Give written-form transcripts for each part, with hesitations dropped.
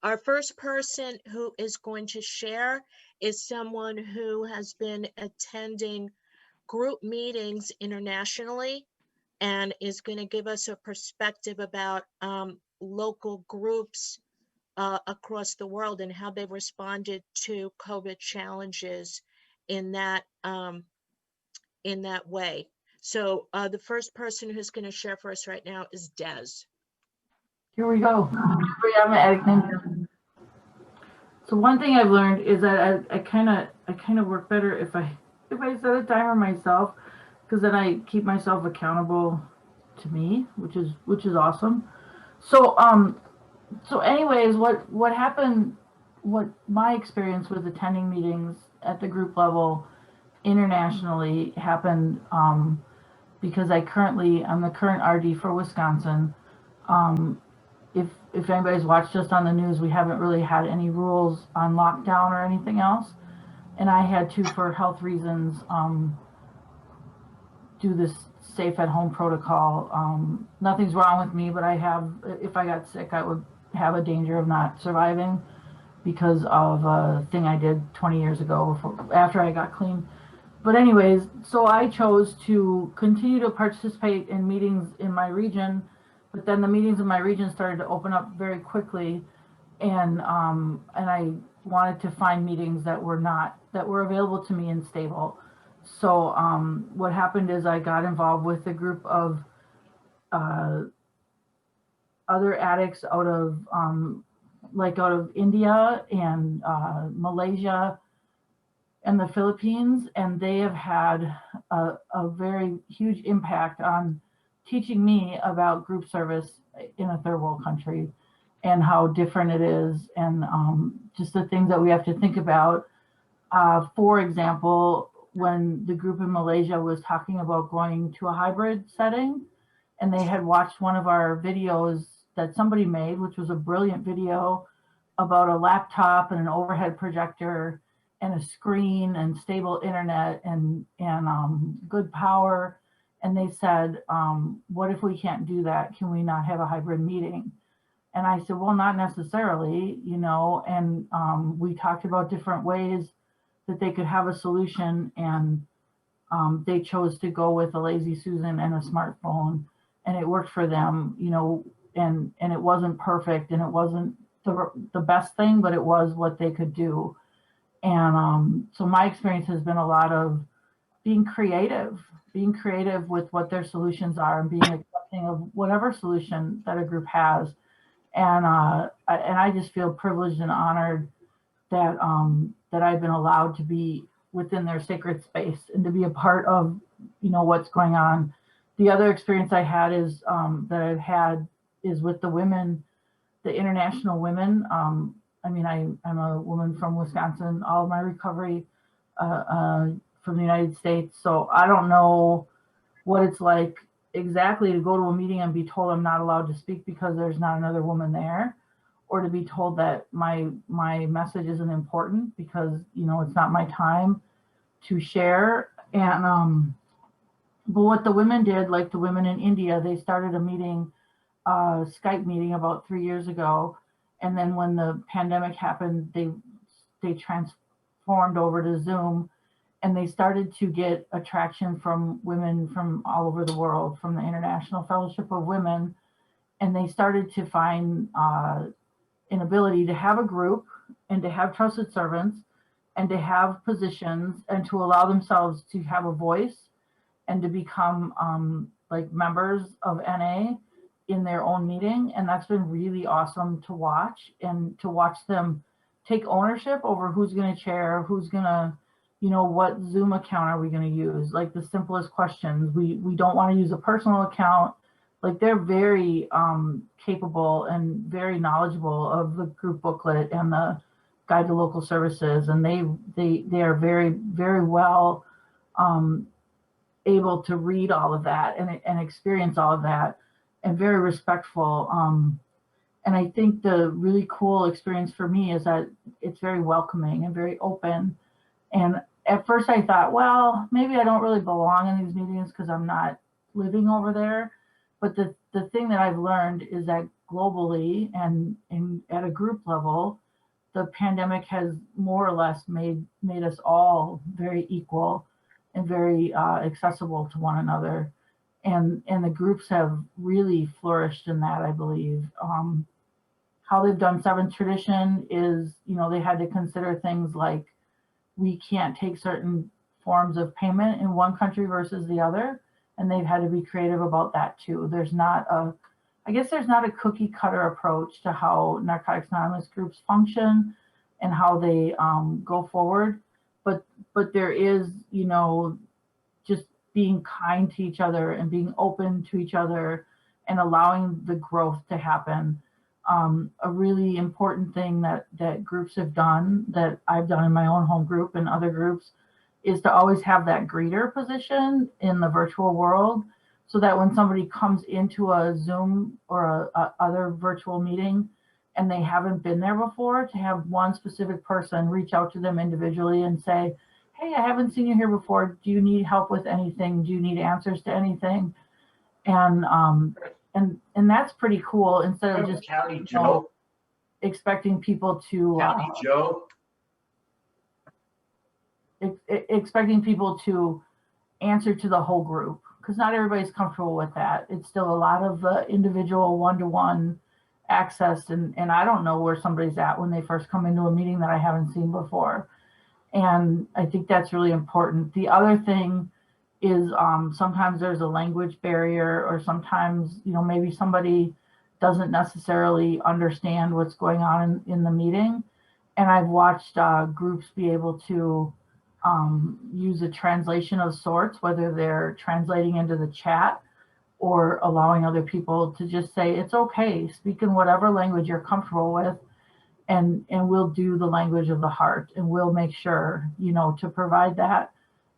Our first person who is going to share is someone who has been attending group meetings internationally and is going to give us a perspective about local groups across the world and how they've responded to COVID challenges in that way. So the first person who's going to share for us right now is Des. Here we go. I'm Addict Ninja. So one thing I've learned is that I kind of work better if I set a timer myself, because then I keep myself accountable to me, which is awesome. So anyways, what happened, what my experience with attending meetings at the group level internationally happened because I'm the current RD for Wisconsin. If anybody's watched us on the news, we haven't really had any rules on lockdown or anything else. And I had to, for health reasons, do this safe at home protocol. Nothing's wrong with me, but if I got sick, I would have a danger of not surviving because of a thing I did 20 years ago after I got clean. But anyways, so I chose to continue to participate in meetings in my region, but then the meetings in my region started to open up very quickly, and I wanted to find meetings that were available to me and stable. So what happened is I got involved with a group of other addicts out of India and Malaysia and the Philippines, and they have had a very huge impact on teaching me about group service in a third world country and how different it is, and just the things that we have to think about. For example, when the group in Malaysia was talking about going to a hybrid setting, and they had watched one of our videos that somebody made, which was a brilliant video about a laptop and an overhead projector and a screen and stable internet and good power. And they said, what if we can't do that? Can we not have a hybrid meeting? And I said, well, not necessarily, and we talked about different ways that they could have a solution, and they chose to go with a Lazy Susan and a smartphone, and it worked for them, and it wasn't perfect, and it wasn't the best thing, but it was what they could do. And so my experience has been a lot of being creative with what their solutions are, and being accepting of whatever solution that a group has. And I just feel privileged and honored that I've been allowed to be within their sacred space and to be a part of, what's going on. The other experience I had is with the women, the international women. I'm a woman from Wisconsin, all of my recovery from the United States. So I don't know what it's like exactly to go to a meeting and be told I'm not allowed to speak because there's not another woman there, or to be told that my message isn't important because, it's not my time to share. And but what the women did, like the women in India, they started a meeting, Skype meeting about 3 years ago. And then when the pandemic happened, they transformed over to Zoom, and they started to get attraction from women from all over the world, from the International Fellowship of Women. And they started to find an ability to have a group and to have trusted servants and to have positions and to allow themselves to have a voice and to become like members of NA in their own meeting. And that's been really awesome to watch, and to watch them take ownership over who's going to chair, who's going to, what Zoom account are we going to use? Like the simplest questions. We don't want to use a personal account. Like they're very capable and very knowledgeable of the group booklet and the guide to local services. And they are very, very well able to read all of that and experience all of that, and very respectful. And I think the really cool experience for me is that it's very welcoming and very open. And at first I thought, well, maybe I don't really belong in these meetings because I'm not living over there. But the thing that I've learned is that globally and at a group level, the pandemic has more or less made us all very equal and very accessible to one another. And the groups have really flourished in that, I believe. How they've done seventh tradition is, they had to consider things like we can't take certain forms of payment in one country versus the other. And they've had to be creative about that too. I guess there's not a cookie cutter approach to how Narcotics Anonymous groups function and how they go forward. But there is, just being kind to each other and being open to each other and allowing the growth to happen. A really important thing that groups have done, that I've done in my own home group and other groups, is to always have that greeter position in the virtual world, so that when somebody comes into a Zoom or a other virtual meeting and they haven't been there before, to have one specific person reach out to them individually and say, hey, I haven't seen you here before. Do you need help with anything? Do you need answers to anything? And that's pretty cool, instead of just expecting people to expecting people to answer to the whole group, because not everybody's comfortable with that. It's still a lot of individual one-to-one access, and I don't know where somebody's at when they first come into a meeting that I haven't seen before. And I think that's really important. The other thing is sometimes there's a language barrier, or sometimes, maybe somebody doesn't necessarily understand what's going on in the meeting. And I've watched groups be able to use a translation of sorts, whether they're translating into the chat or allowing other people to just say, it's okay, speak in whatever language you're comfortable with, and we'll do the language of the heart, and we'll make sure, to provide that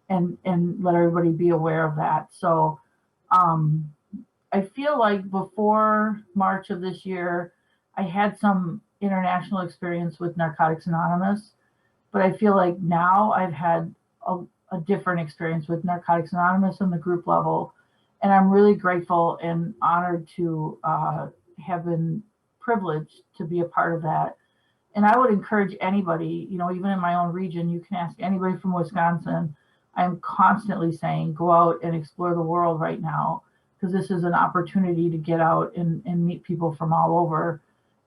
and let everybody be aware of that. So I feel like before March of this year, I had some international experience with Narcotics Anonymous, but I feel like now I've had a different experience with Narcotics Anonymous on the group level. And I'm really grateful and honored to have been privileged to be a part of that. And I would encourage anybody, even in my own region, you can ask anybody from Wisconsin. I'm constantly saying, go out and explore the world right now, because this is an opportunity to get out and meet people from all over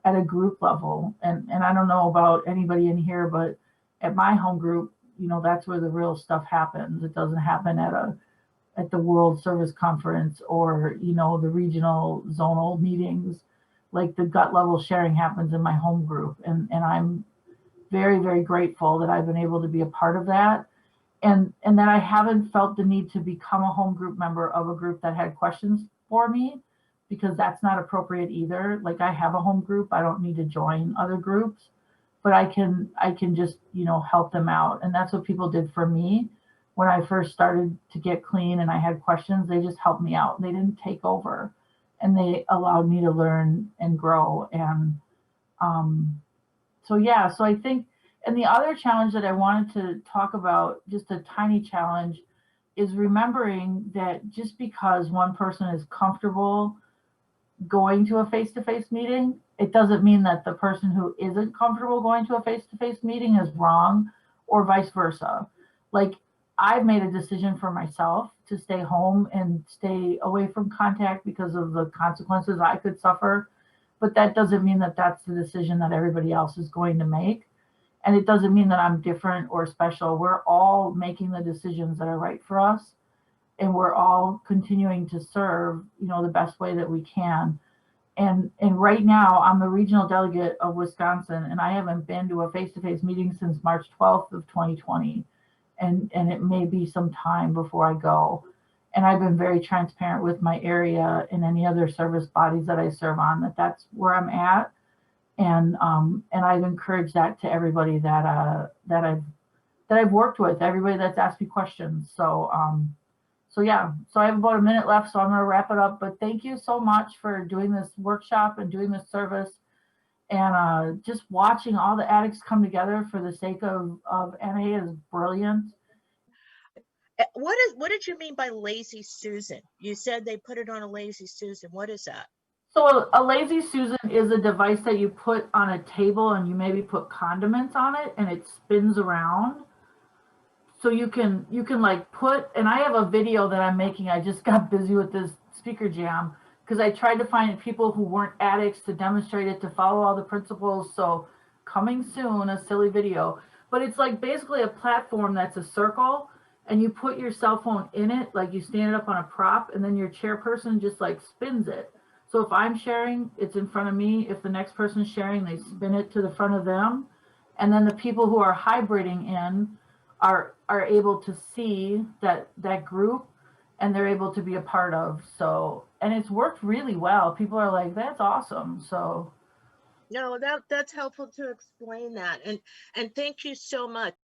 at a group level. And I don't know about anybody in here, but at my home group, that's where the real stuff happens. It doesn't happen at the World Service Conference or, the regional zonal meetings. Like, the gut level sharing happens in my home group. And I'm very, very grateful that I've been able to be a part of that. And that I haven't felt the need to become a home group member of a group that had questions for me, because that's not appropriate either. Like, I have a home group, I don't need to join other groups, but I can just, help them out. And that's what people did for me. When I first started to get clean and I had questions, they just helped me out. They didn't take over, and they allowed me to learn and grow. And so I think, and the other challenge that I wanted to talk about, just a tiny challenge, is remembering that just because one person is comfortable going to a face-to-face meeting, it doesn't mean that the person who isn't comfortable going to a face-to-face meeting is wrong, or vice versa. Like, I've made a decision for myself to stay home and stay away from contact because of the consequences I could suffer. But that doesn't mean that that's the decision that everybody else is going to make. And it doesn't mean that I'm different or special. We're all making the decisions that are right for us. And we're all continuing to serve, the best way that we can. And right now, I'm the regional delegate of Wisconsin, and I haven't been to a face-to-face meeting since March 12th of 2020. And it may be some time before I go. And I've been very transparent with my area and any other service bodies that I serve on, that's where I'm at. And I've encouraged that to everybody that I've worked with, everybody that's asked me questions. So yeah, so I have about a minute left, so I'm going to wrap it up. But thank you so much for doing this workshop and doing this service, and just watching all the addicts come together for the sake of NA is brilliant. What did you mean by lazy Susan? You said they put it on a lazy Susan. What is that? So a Lazy Susan is a device that you put on a table and you maybe put condiments on it and it spins around. So you can like put, and I have a video that I'm making. I just got busy with this speaker jam because I tried to find people who weren't addicts to demonstrate it, to follow all the principles. So coming soon, a silly video, but it's like basically a platform that's a circle and you put your cell phone in it, like you stand it up on a prop and then your chairperson just like spins it. So if I'm sharing, it's in front of me. If the next person's sharing, they spin it to the front of them. And then the people who are hybriding in are able to see that group and they're able to be a part of. So, and it's worked really well. People are like, that's awesome. So No, that's helpful to explain that. And thank you so much.